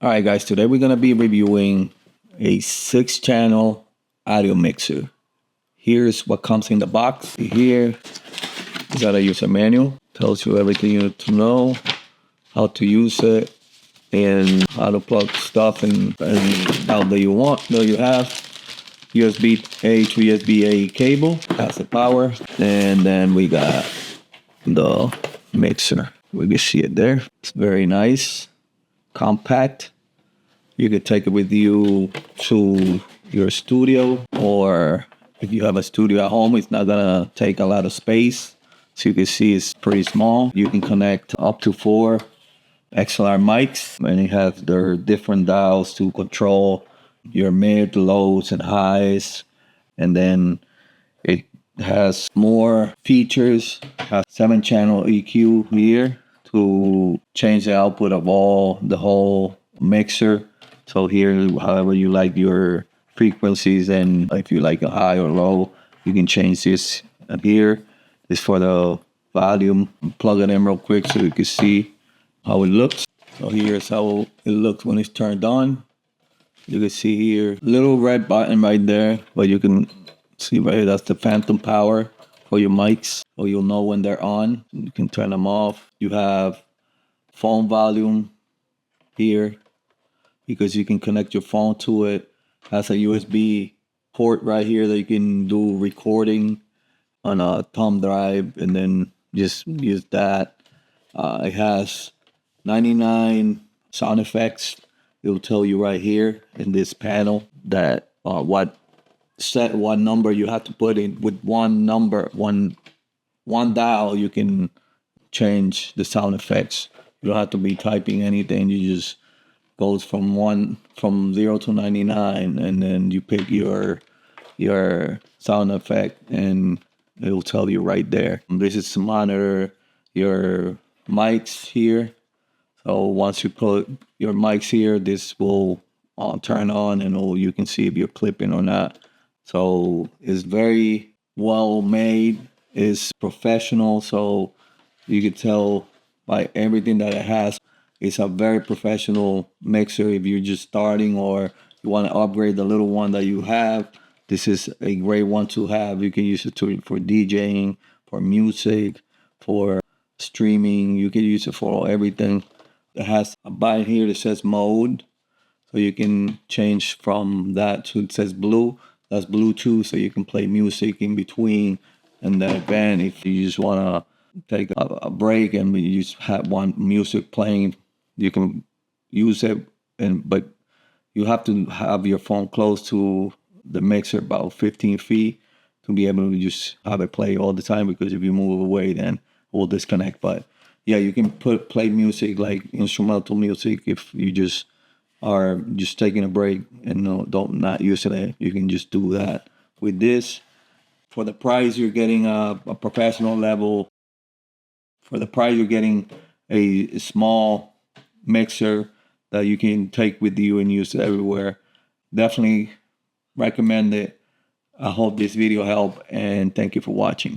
All right, guys, today we're going to be reviewing a 6-channel audio mixer. Here's what comes in the box. Here, you got a user manual. Tells you everything you need to know, how to use it, and how to plug stuff and out that you want, that you have. USB-A to USB-A cable, has the power. And then we got the mixer. We can see it there. It's very nice, compact. You could take it with you to your studio, or if you have a studio at home, it's not gonna take a lot of space. So you can see it's pretty small. You can connect up to 4 XLR mics, and it has their different dials to control your mid, lows, and highs. And then it has more features. Has 7-channel EQ here to change the output of the whole mixer. So here, however you like your frequencies, and if you like a high or low, you can change this. And here is for the volume. Plug it in real quick so you can see how it looks. So here's how it looks when it's turned on. You can see here, little red button right there, but you can see right here, that's the phantom power for your mics. So you'll know when they're on. You can turn them off. You have phone volume here, because you can connect your phone to it. Has a USB port right here that you can do recording on a thumb drive and then just use that. It has 99 sound effects. It will tell you right here in this panel that what number you have to put in. With one number, one dial, you can change the sound effects. You don't have to be typing anything. You just goes from 0 to 99, and then you pick your sound effect, and it will tell you right there. This is to monitor your mics here. So once you put your mics here, this will turn on, and you can see if you're clipping or not. So it's very well made. It's professional. So you can tell by everything that it has. It's a very professional mixer. If you're just starting or you want to upgrade the little one that you have, this is a great one to have. You can use it for DJing, for music, for streaming. You can use it for everything. It has a button here that says mode. So you can change from that to, it says blue. That's Bluetooth, so you can play music in between. And then again, if you just want to take a break and you just have one music playing, you can use it, but you have to have your phone close to the mixer, about 15 feet, to be able to just have it play all the time, because if you move away, then it will disconnect. But yeah, you can play music, like instrumental music, if you just are just taking a break and don't not using it. You can just do that. With this, for the price, you're getting a professional level. For the price, you're getting a small mixer that you can take with you and use it everywhere. Definitely recommend it. I hope this video helped, and thank you for watching.